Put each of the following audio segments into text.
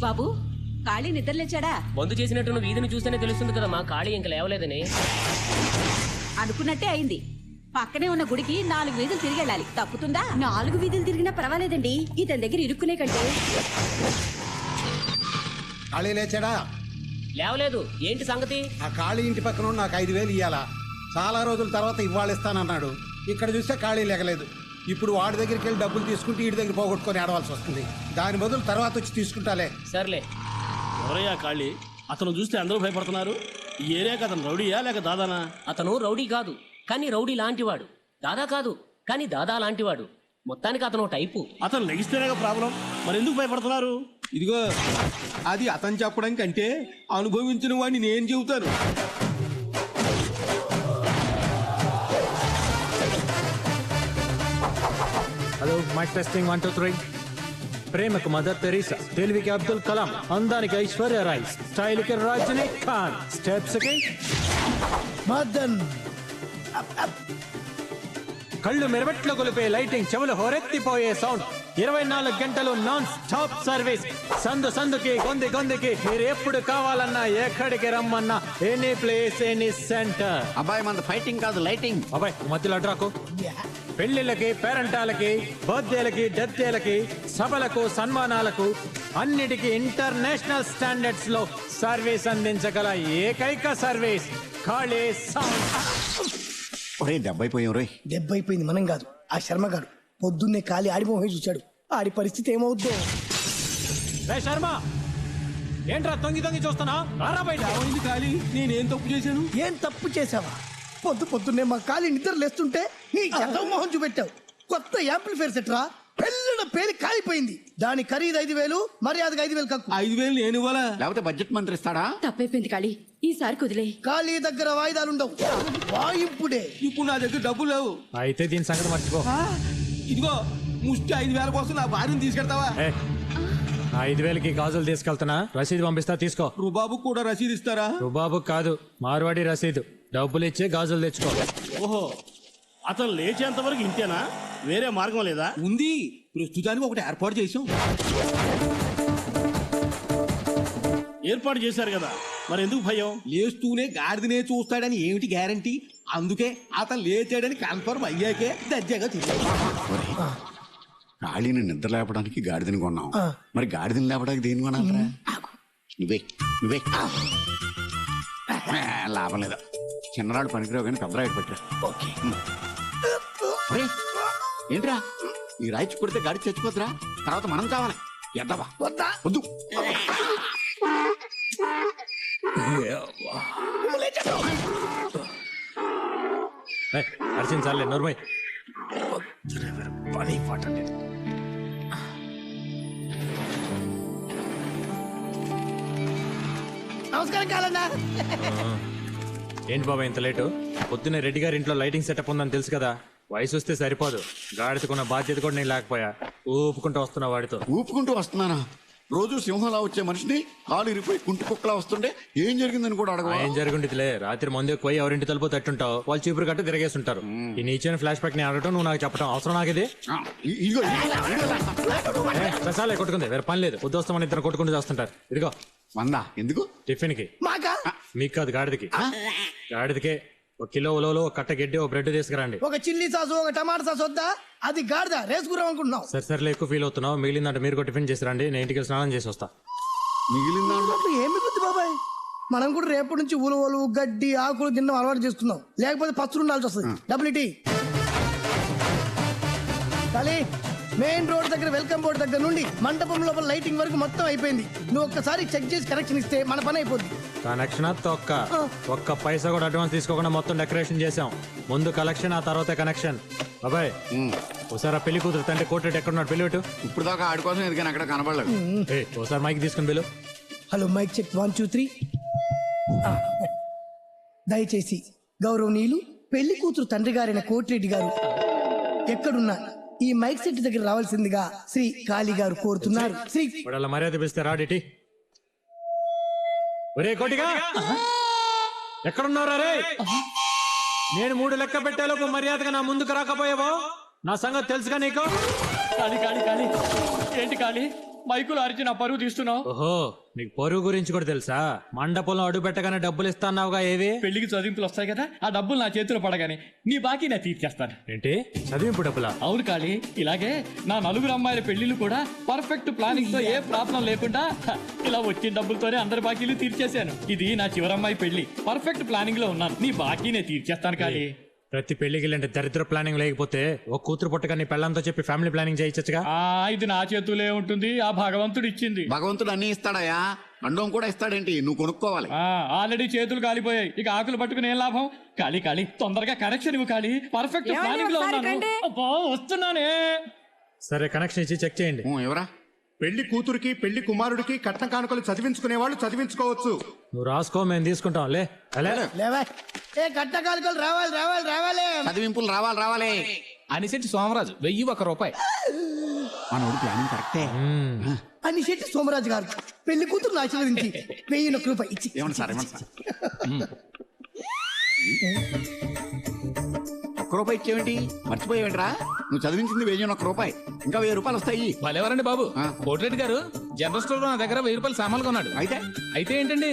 బాబు ఖాళీ నిద్రలేచాడా? మందు చేసినట్టు వీధిని చూస్తేనే తెలుస్తుంది కదా మా ఖాళీ ఇంకా లేవలేదని. అనుకున్నట్టే అయింది. పక్కనే ఉన్న గుడికి 4 వీధులు తిరిగి వెళ్ళాలి. తప్పుతుందా? 4 వీధులు తిరిగినా పర్వాలేదండి, ఇతని దగ్గర ఇరుక్కునే కంటే. ఖాళీ లేచాడా? లేవలేదు. ఏంటి సంగతి? ఆ ఖాళీ ఇంటి పక్కన నాకు 5,000 ఇవ్వాలా? చాలా రోజుల తర్వాత ఇవాళ ఇస్తానన్నాడు. ఇక్కడ చూస్తే ఖాళీ లేగలేదు. ఇప్పుడు వాడి దగ్గరికి వెళ్ళి డబ్బులు తీసుకుంటే వీడి దగ్గర పోగొట్టుకొని ఆడవలసి వస్తుంది. దాని బదులు తర్వాత వచ్చి తీసుకుంటాలే. సర్లే. ఎవరయ్యా ఖాళీ? అతను చూస్తే అందరూ భయపడుతున్నారు. ఈ ఏరియాకి అతను రౌడీయా లేక దాదానా? అతను రౌడీ కాదు, కానీ రౌడీ లాంటివాడు. దాదా కాదు, కానీ దాదా లాంటివాడు. మొత్తానికి అతను టైపు. అతను లెగిస్తేనే ప్రాబ్లం. మరి ఎందుకు భయపడుతున్నారు? ఇదిగో, అది అతను చెప్పడం కంటే అనుభవించిన వాడిని నేను చెబుతాను. Hello, mike testing 1 2 3. ప్రేమకు మదర్ తెరీసా, తెలివికి అబ్దుల్ కలాం, అందానికి ఐశ్వర్య రాయ్, స్టైల్ కి రజనీకాంత్, స్టెప్స్ కి మదన్, కళ్ళు మెరబెట్లో కొలిపే లైటింగ్, చెవులు హోరెత్తిపోయే సౌండ్, 24 గంటలు నాన్ స్టాప్ సర్వీస్. సందు సందుకి, గొంది గొందికి, మీరు ఎప్పుడు కావాలన్నా ఎక్కడికి రమ్మన్నా, ఎనీ ప్లేస్ ఎనీ సెంటర్. అబ్బాయి మన ఫైటింగ్ కాదు, లైటింగ్. అబ్బాయి మధ్యలో అడ్రాకు. పెళ్లిళ్ళకి, పేరెంటాలకి, బర్త్డేలకి, డెత్డేలకి, సభలకు, సన్మానాలకు అన్నిటికీ ఇంటర్నేషనల్ స్టాండర్డ్స్ లో సర్వీస్ అందించగల ఏకైక సర్వీస్ ఖాళీ సౌండ్. ఒరే దెబ్బైపోయాం రోయ్. దెబ్బైపోయింది మనం కాదు, ఆ శర్మ గారు పొద్దున్నే ఖాళీ ఆడిపోయి చూశాడు. ఆడి పరిస్థితి ఏమవుద్దో. రే శర్మ, ఏంట్రా తొంగి తొంగి చూస్తున్నా? రారా బయట. ఖాళీ, నేనేం తప్పు చేశాను? ఏం తప్పు చేసావా? పొద్దున్నే మా ఖాళీ నిద్ర లేస్తుంటే నీ ఎదవ మొహం చూపెట్టావు. కొత్త యాంప్లిఫైర్ సెట్రా, పెళ్ళిన పేరు కాలిపోయింది. దాని ఖరీదు 5,000, మర్యాదగా 5,000 కక్కు. 5,000 నేను ఇవ్వాలా? లేకపోతే బడ్జెట్ మంత్రి ఇస్తాడా? తప్పైపోయింది ఖాళీ, ఈసారి కుదిలే. ఖాళీ దగ్గర వాయిదాలుండవు, వాయింపుడే. ఇప్పుడు నా దగ్గర డబ్బులు లేవు. అయితే దీని సంగతి మర్చిపో. ఇదిగో, ముష్టి 5,000 కోసం నా భార్యను తీసుకెళ్తావా? 5,000కి గాజులు తీసుకెళ్తున్నా, రసీదు పంపిస్తా, తీసుకో. రుబాబు కూడా రసీదు ఇస్తారా? రుబాబు కాదు, మార్వాడి రసీదు. డబ్బులు ఇచ్చి గాజులు తెచ్చుకో. ఓహో, అతను లేచేంత వరకు ఇంతేనా? వేరే మార్గం లేదా? ఉంది, ప్రస్తుతానికి ఒకటి ఏర్పాటు చేసాం. ఏర్పాటు చేశారు కదా, మరి ఎందుకు భయం? లేస్తూనే గాడిదనే చూస్తాడని ఏమిటి గ్యారంటీ? అందుకే అతను లేచాడని కన్ఫర్మ్ అయ్యాకే దర్జాగా తిరిగి. ఖాళీని నిద్ర లేపడానికి గాడిదని కొన్నాం, మరి గాడిదని లేపడానికి దేని కొనాలరా? నువ్వే నువ్వే. లాభం లేదా, చిన్నరాడు పనికిరావు కానీ పెద్దరాడు పట్టరా. ఓకే. ఏంట్రా, ఈ రాయిచి కొడితే గాడి చచ్చిపోతురా, తర్వాత మనం కావాలి. ఎద్దవా వద్దు. అర్చింది చాలే, నోర్మై. నమస్కారం కాలన్నా. ఏంటి బాబా ఇంత లేటు? పొద్దున్నే రెడ్డి గారి ఇంట్లో లైటింగ్ సెటప్ ఉందని తెలుసు కదా. వయసు వస్తే సరిపోదు, గాడిదకున్న బాధ్యత కూడా నేను లేకపోయా. ఊపుకుంటూ వస్తున్నా వాడితో. ఊపుకుంటూ వస్తున్నానా? రోజు సింహంలా వచ్చే మనిషిని కాలు ఇరిపోయి కుంటి కుక్కలా వస్తుంటే ఏం జరిగిందని కూడా అడగ. ఏం జరుగుంటుందిలే, రాత్రి మందు ఎక్కువ ఎవరింటి తలుపు తట్టుంటావు, వాళ్ళు చీపురు కట్ట తిరిగేస్తుంటారు. ఈ నీచైన ఫ్లాష్ బ్యాక్ ని అడగటం, నువ్వు నాకు చెప్పడం అవసరం నాకు ఇది? చాలే కొట్టుకుంది, వేరే పని లేదు. పొద్దు వస్తామని ఇద్దరు కొట్టుకుంటూ చేస్తుంటారు. ఇదిగో 100 ఎందుకు? టిఫిన్ కి. మీకు కాదు, గాడిదకి. గాడిదకే 1 కిలో ఉలవలు, 1 కట్ట గడ్డి, 1 బ్రెడ్ తీసుకురండి. ఒక చిల్లీ సాసు, ఒక టమాటా సాసు వద్దా? అది గాడిద రేసుకురాం అనుకుంటున్నావు. సరే ఎక్కువ ఫీల్ అవుతున్నావు. మిగిలిందంటే మీరు కూడా టిఫిన్ చేసి రండి, నేను ఇంటికి స్నానం చేసి వస్తా. మిగిలిందా? ఏమి గుర్తు బాబాయ్, మనం కూడా రేపటి నుంచి ఉలవలు, గడ్డి, ఆకులు తినడం అలవాటు చేసుకుందాం. లేకపోతే పస్తులు ఉండాల్సి వస్తుంది. డబ్బులు ఇటీ. కానీ మెయిన్ రోడ్ దగ్గర వెల్కమ్ బోర్డు దగ్గర నుండి మండపం లోపల లైటింగ్ వరకు మొత్తం అయిపోయింది. నువ్వు ఒక్కసారి చెక్ చేసి కనెక్షన్ ఇస్తే మన పని అయిపోద్ది. కనెక్షన్ ఒక్క పైసా కూడా అడ్వాన్స్ తీసుకోకుండా మొత్తం డెకరేషన్ చేసాం. ముందు కలెక్షన్, ఆ తర్వాత కనెక్షన్. బాబాయ్, ఒకసారి పెళ్లి కూతురు తండ్రి కోర్టు ఎక్కడున్నాడు? పెళ్లి పెట్టు. ఇప్పుడు దాకా ఆడి కోసం ఎదిగాను, అక్కడ కనబడలేదు. ఒకసారి మైక్ తీసుకుని పిలు. Hello, mike check 1 2 3. దయచేసి గౌరవనీయులు పెళ్లి కూతురు తండ్రి గారైన కోటిరెడ్డి గారు ఎక్కడున్నా ఈ మైక్ సెట్ దగ్గర రావాల్సిందిగా శ్రీ కాళీ గారు కోరుతున్నారు. శ్రీ మర్యాద పిలిస్తే రాడిటి. ఒరే కోటిగా, ఎక్కడున్నారా రే? నేను 3 లెక్క పెట్టేలోపు మర్యాదగా నా ముందుకు రాకపోయావో నా సంగతి తెలుసుగా నీకు? కాళీ కాళీ కాళీ, ఏంటి కాళీ? మైకులు అరిచి నా పరువు తీస్తున్నావు? ఓహో నీకు పొరుగు గురించి కూడా తెలుసా? మండపంలో అడుగు పెట్టగానే డబ్బులు ఇస్తాన్నావుగా, ఏవి? పెళ్లికి చదింపులు వస్తాయి కదా, ఆ డబ్బులు నా చేతిలో పడగానే నీ బాకీ నేను తీర్చేస్తాను. ఏంటి చదివింపు డబ్బులా? అవును కాళీ, ఇలాగే నా నలుగురు అమ్మాయిల పెళ్లిళ్ళు కూడా పర్ఫెక్ట్ ప్లానింగ్ తో ఏ ప్రాబ్లం లేకుండా ఇలా వచ్చిన డబ్బులతోనే అందరి బాకీలు తీర్చేశాను. ఇది నా చివరమ్మాయి పెళ్లి, పర్ఫెక్ట్ ప్లానింగ్ లో ఉన్నాను. నీ బాకీ నేను తీర్చేస్తాను కాళీ. ప్రతి పెళ్లికి అంటే దరిద్ర ప్లానింగ్ లేకపోతే ఒక కూతురు పుట్టగా నీ పెళ్ళంతో చెప్పి ఫ్యామిలీ ప్లానింగ్ చేయొచ్చుగా. ఇది నా చేతులే ఉంటుంది, ఆ భగవంతుడు ఇచ్చింది. భగవంతుడు అన్ని ఇస్తాడయా, అండం కూడా ఇస్తాడేంటి, నువ్వు కొనుక్కోవాలి. ఆల్రెడీ చేతులు కాలిపోయాయి, ఇక ఆకులు పట్టుకుని ఏం లాభం? కాళీ కాళీ తొందరగా కనెక్షన్ ఇవ్వు కాళీ, పర్ఫెక్ట్ ప్లానింగ్ లో ఉన్నాను. అబ్బా, వస్తున్నానే. సరే కనెక్షన్ ఇచ్చి చెక్ చేయండి. ఎవరా? పెళ్లి కూతురికి పెళ్లి కుమారుడికి కట్న కానుకలు చదివించుకునే వాళ్ళు చదివించుకోవచ్చు. నువ్వు రాసుకో, మేము తీసుకుంటాం. లేవా ఏ కట్టకాలికలు రావాలి రావాలి రావాలి. చదివింపులు రావాలి. అనిశెట్టి సోమరాజు 1001 రూపాయి. మనోడు ప్లానింగ్ కరెక్టే. అని శెట్టి సోమరాజు గారు పెళ్లి కూతురు ఆశీర్వదించి 1001 రూపాయి ఇచ్చి. ఏమన్నా సార్ ఒక్క రూపాయి ఇచ్చేవేంటి? మర్చిపోయేవేంట్రా? నువ్వు చదివించింది 1001 రూపాయి, ఇంకా 1000 రూపాయలు వస్తాయి. భలేవారండి బాబు. కోటిరెడ్డి గారు జనరల్ స్టోర్ లో నా దగ్గర 1000 రూపాయలు సామాన్లు కొన్నాడు. అయితే ఏంటండి,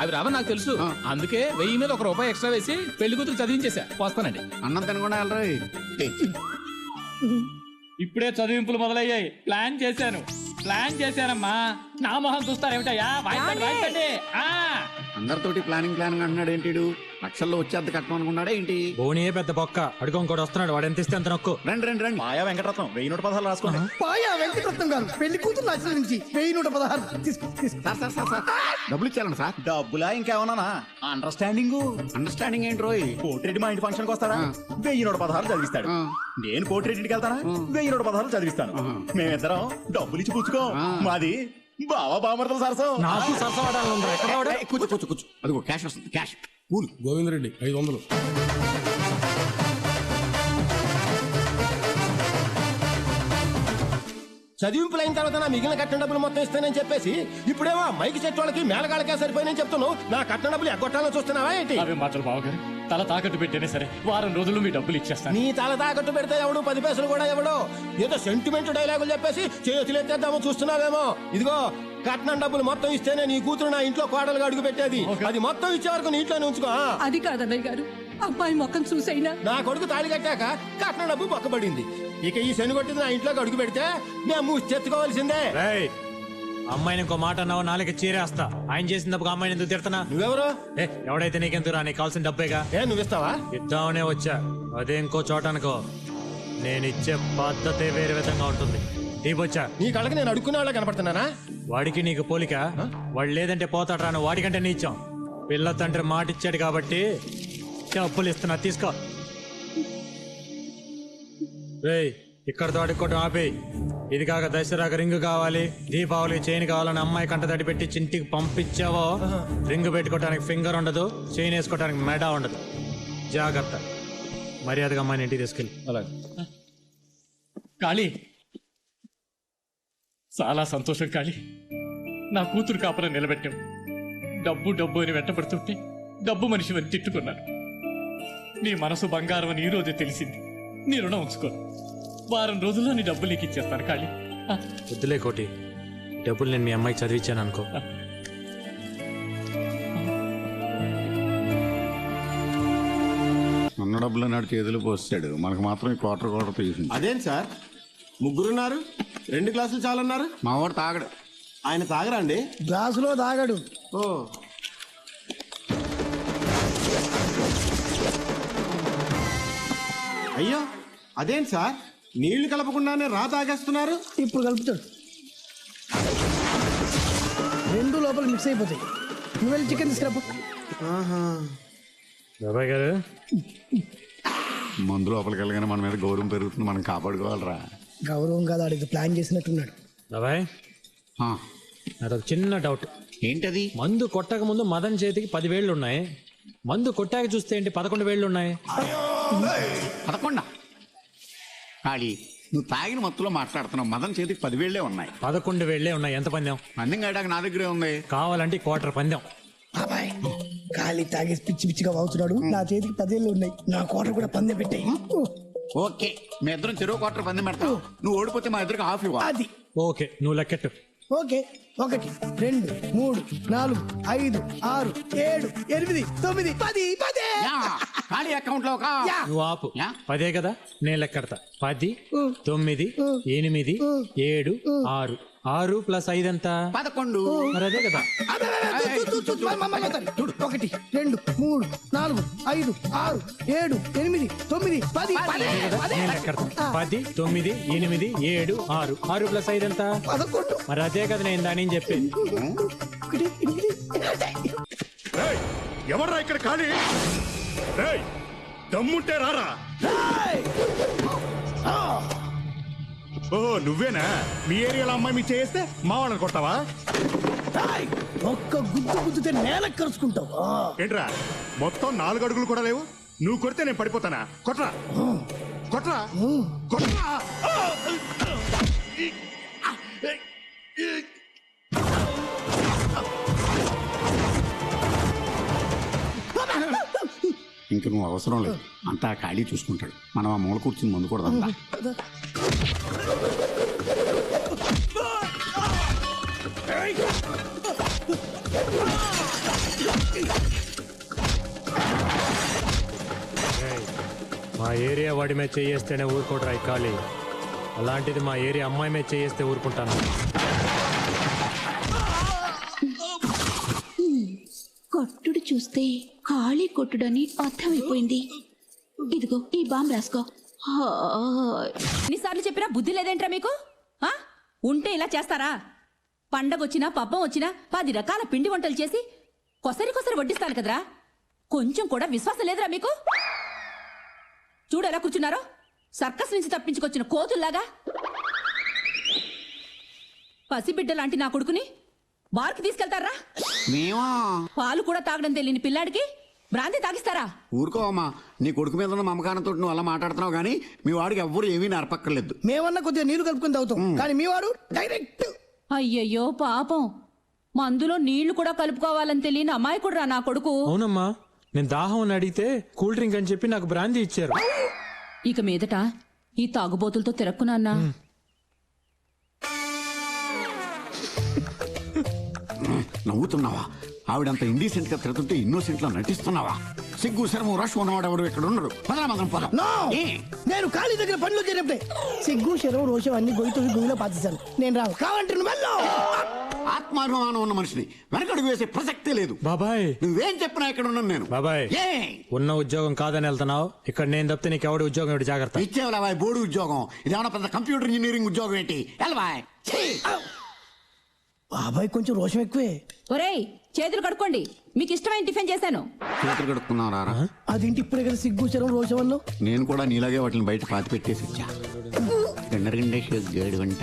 అవి రావని నాకు తెలుసు. అందుకే 1000 మీద 1 రూపాయి ఎక్స్ట్రా వేసి పెళ్లి కూతురు చదివించేసా. వస్తానండి. అన్నం తినకుండా వెళ్ళరా? ఇప్పుడే చదివింపులు మొదలయ్యాయి. ప్లాన్ చేశానమ్మా. నా మొహం చూస్తారేమిటయ్యా? వాయించండి. అందరితోటి ప్లానింగ్ అంటున్నాడు ఏంటి? లక్షల్లో వచ్చేద్ద కట్టం అనుకున్నాడా ఏంటి? బోనియే పెద్ద బొక్క, అడుగు ఇంకోటి వస్తున్నాడు, వాడు ఎంత ఇస్తే అంత నొక్కు. రండి. మాయా వెంకటరత్నం 1116 రాసుకోండి. పాయా వెంకటరత్నం గారు పెళ్లి కూతురు ఆశీర్వదించి 1116 తీసుకో. సార్ డబ్బులు ఇచ్చారండి సార్. డబ్బులా ఇంకేమన్నా? అండర్స్టాండింగ్ ఏంటి రోయ్? కోటిరెడ్డి మా ఇంటి ఫంక్షన్ కి వస్తారా? 1116 చదివిస్తాడు. నేను కోటిరెడ్డికి వెళ్తానా? 1116 చదివిస్తాను. మేమిద్దరం డబ్బులు ఇచ్చి పుచ్చుకో. మాది బావా బామర్తల సరసం. నాకు సరసవాడాలి ఉందా? ఎక్కడ వాడు? కూర్చో. అదిగో క్యాష్ వస్తుంది, క్యాష్. కూల్. గోవిందరెడ్డి 500. చదివింపులు అయిన తర్వాత నా మిగిలిన కట్టిన డబ్బులు మొత్తం ఇస్తానని చెప్పేసి ఇప్పుడేమో మైకి చెట్టు వాళ్ళకి మేళగాళ్ళకే సరిపోయినని చెప్తున్నావు. నా కట్టిన డబ్బులు ఎగ్గొట్టాలని చూస్తున్నావా ఏంటి? అవి మాటలు బావగారు, తల తాకట్టు పెట్టేనే సరే వారం రోజులు మీ డబ్బులు ఇచ్చేస్తాను. నీ తల తాకట్టు పెడితే ఎవడు 10 పైసలు కూడా ఎవడో ఏదో సెంటిమెంట్ డైలాగులు చెప్పేసి చేతులు ఎత్తేద్దామో చూస్తున్నావేమో. ఇదిగో కట్నం డబ్బులు మొత్తం ఇస్తేనే నీ కూతురు నా ఇంట్లో కోడలుగా అడుగు పెట్టేది. అది మొత్తం ఇచ్చే వరకు నీ ఇంట్లోనే ఉంచుకో. అది కాదన్నయ్య గారు, అబ్బాయి మొక్కం చూసైనా నా కొడుకు తాళి కట్టాక కట్నం డబ్బు పక్కబడింది. ఇక ఈ శని కొట్టింది నా ఇంట్లోకి అడుగు పెడితే మేము మూచెత్తుకోవాల్సిందే. అమ్మాయిని ఇంకో మాట అన్నావు, నాలుగు చీరేస్తా. ఆయన చేసినప్పుడు అమ్మాయిని ఎందుకు తిడతానా? నువ్వెవరు? ఎవడైతే నీకెందుకు నీకు కావాల్సిన డబ్బేగా. నువ్విస్తావా? ఇద్దామనే వచ్చా, అదే ఇంకో చోట అనుకో. నేను ఇచ్చే పద్ధతే వేరే విధంగా ఉంటుంది. వచ్చా నీ కళ్ళకి నేను అడుక్కునే వాళ్ళ కనపడుతున్నానా? వాడికి నీకు పోలిక. వాడు లేదంటే పోతాడు రాను, వాడికంటే నీచాం. పిల్ల తండ్రి మాట ఇచ్చాడు కాబట్టి డబ్బులు ఇస్తున్నా, తీసుకో. రేయ్ ఇక్కడ అడుక్కోవటం ఆపి. ఇది కాక దసరాకు రింగు కావాలి, దీపావళి చైన్ కావాలని అమ్మాయి కంట తడి పెట్టి చింటికి పంపించావో రింగు పెట్టుకోవడానికి ఫింగర్ ఉండదు, చైన్ వేసుకోవడానికి మెడ ఉండదు. జాగ్రత్త. మర్యాదగా అమ్మాయిని ఇంటికి తీసుకెళ్ళి. అలాగే. కాళీ, చాలా సంతోషం కాళీ. నా కూతురు కాపురం నిలబెట్టావు. డబ్బు అని వెంటబడుతుంటే డబ్బు మనిషి అని తిట్టుకున్నాను. నీ మనసు బంగారం అని ఈ రోజే తెలిసింది. నీ రుణం ఉంచుకో. వారం రోజుల్లో నీ డబ్బులు నీకు ఇచ్చేస్తాను కాళీ. వద్దులే కోటి, డబ్బులు నేను మీ అమ్మాయికి చదివించాను అనుకో. ఉన్న డబ్బులు నాడు చేతులు పోస్తాడు, మనకు మాత్రం ఈ క్వార్టర్ తీసింది. అదేం సార్, ముగ్గురున్నారు, 2 గ్లాసులు చాలన్నారు. మా వాడు తాగడు. ఆయన తాగరా అండి? గ్లాసులో తాగడు. ఓ, అయ్యో అదేంటి సార్, నీళ్లు కలపకుండానే రా తాగేస్తున్నారు. ఇప్పుడు కలుపుతాడు, 2 లోపల మిక్స్ అయిపోతాయి. నువ్వు వెళ్ళి చికెన్ తీసుకురాపో. బాబాయ్ గారు, మందు లోపలికి వెళ్ళగానే మన మీద గౌరవం పెరుగుతుంది, మనం కాపాడుకోవాలరా. గౌరవం కాదు, అడిగి ప్లాన్ చేసినట్టున్నాడు. బాబాయ్ నాదొక చిన్న డౌట్. ఏంటది? మందు కొట్టక ముందు మదన్ చేతికి 10 వేళ్ళు ఉన్నాయి, మందు కొట్టాక చూస్తే ఏంటి 11 వేళ్ళు ఉన్నాయి? 11? ఖాళీ నువ్వు తాగిన మత్తులో మాట్లాడుతున్నావు. మదన్ చేతికి 10 వేళ్లే ఉన్నాయి. 11 వేళ్లే ఉన్నాయి. ఎంత పందెం? పందెం కాయడానికి నా దగ్గరే ఉంది. కావాలంటే క్వార్టర్ పందెం. బాబాయ్ ఖాళీ తాగేసి పిచ్చిగా వాగుతున్నాడు. నా చేతికి 10 వేళ్ళు ఉన్నాయి, నా కోట కూడా పందెం పెట్టాయి. ఓకే, మీ ఇద్దరం చెరువు క్వార్టర్ పందెం పెడతావు. నువ్వు ఓడిపోతే మా ఇద్దరికి హాఫ్ ఇవ్వాలి. అది ఓకే, నువ్వు లెక్కెట్టు. ఓకే 1 2 3 4 5 6 7 8 9 10 10 యా, ఖాళీ అకౌంట్ లో ఒక నువ్వు ఆపు యా. 10 కదా నేను లెక్కడతా 10 9 8 7 6 6 ప్లస్ 5 ఎంత 11. మరి అదే కదా 1 2 3 4 5 6 7 8 9 10 నేను లెక్కడతా 10 9 8 7 6 6 ప్లస్ 5 ఎంత 11 మరి అదే కదా నేను దాని చెప్పేది. ఎవర్రా ఇక్కడ ఖాళీ దమ్ముంటే రారా. ఓహో నువ్వేనా? మీ ఏరియాలో అమ్మాయి మీ చేస్తే మా వాళ్ళని కొట్టావా? ఒక్క గుద్దుతే నేల కరుచుకుంటావు. ఏంట్రా మొత్తం 4 అడుగులు కూడా లేవు? నువ్వు కొడితే నేను పడిపోతానా? కొట్రా కొట్రా కొట్రా. ఇంక నువ్వు అవసరం లేదు, అంతా ఖాళీ చూసుకుంటాడు. మనం ఆ మూల కూర్చుని మందు కూడా తందా. మా ఏరియా వాడి మీద చేయేస్తేనే ఊరుకోడరా ఖాళీ, అలాంటిది మా ఏరియా అమ్మాయి మీద చేయేస్తే ఊరుకుంటాను. కొట్టుడు చూస్తే ఖాళీ కొట్టుడని అర్థమైపోయింది. ఇదిగో ఈ బాంబు రాసుకో. ఎన్నిసార్లు చెప్పినా బుద్ధి లేదేంట్రా మీకు? ఆ? ఉంటే ఇలా చేస్తారా? పండగొచ్చినా పబ్బం వచ్చినా 10 రకాల పిండి వంటలు చేసి కొసరి వడ్డిస్తాను కదరా. కొంచెం కూడా విశ్వాసం లేదురా మీకు? చూడు ఎలా కూర్చున్నారో, సర్కస్ నుంచి తప్పించుకొచ్చిన కోతుల్లాగా. పసిబిడ్డ లాంటి నా కొడుకుని బార్కి తీసుకెళ్తారా? మేమా పాలు కూడా తాగడం తెలియని పిల్లాడికి బ్రాంతి తాగిస్తారా? ఊరుకోవమ్మా, నీ కొడుకు మీద ఉన్న మమకారంతో నువ్వు అలా మాట్లాడుతున్నావు కానీ మీ వాడికి ఎవ్వరు ఏమీ నరపక్కర్లేదు. మేమన్నా కొద్దిగా నీళ్లు కలుపుకొని తాగుతాం, కానీ మీ వాడు డైరెక్ట్. అయ్యయ్యో పాపం, మందులో నీళ్లు కూడా కలుపుకోవాలని తెలియని అమాయకుడురా నా కొడుకు. అవునమ్మా, నేను దాహం అని అడిగితే కూల్ డ్రింక్ అని చెప్పి నాకు బ్రాందీ ఇచ్చారు. ఇక మీదట ఈ తాగుబోతులతో తిరక్కునా. నవ్వుతున్నావా? ఆవిడంత ఇండీసెంట్ గా తిరుగుతుంటే ఇన్నోసెంట్ లా నటిస్తున్నావా? సిగ్గు శరము రష్ ఉన్నవాడు ఎవరు ఇక్కడ ఉండరు. పదం పదం. నేను ఖాళీ దగ్గర పనిలో చేరినప్పుడే సిగ్గు శరం రోషం అన్ని గొయ్యి గుయ్యిలో పాతిస్తాను. నేను రావు కావంటే నువ్వు వెళ్ళు. ఆత్మాభిమానం ఉన్న మనిషిని వెనకడుగు వేసే ప్రసక్తే లేదు. బాబాయ్ నువ్వేం చెప్పినా ఇక్కడ ఉన్నాను నేను. బాబాయ్ ఏ ఉన్న ఉద్యోగం కాదని వెళ్తున్నావు, ఇక్కడ నేను తప్పితే నీకు ఎవడి ఉద్యోగం ఎవడి జాగ్రత్త. ఇచ్చేవాళ్ళ బాయ్ బోర్డు ఉద్యోగం, ఇదేమన్నా పెద్ద కంప్యూటర్ ఇంజనీరింగ్ ఉద్యోగం ఏంటి? బాయ్. బాబాయ్ కొంచెం రోషం ఎక్కువే. ఒరేయ్ చేతులు కడుక్కోండి, మీకు ఇష్టమైన టిఫిన్ చేశాను. చేతులు కడుక్కున్నారా? అదేంటి ఇప్పుడే కదా సిగ్గు శరం రోషం అన్నావు? నేను కూడా నీలాగే వాటిని బయట పాతి పెట్టేసి వచ్చా. 2 గంటేసి 7 గంట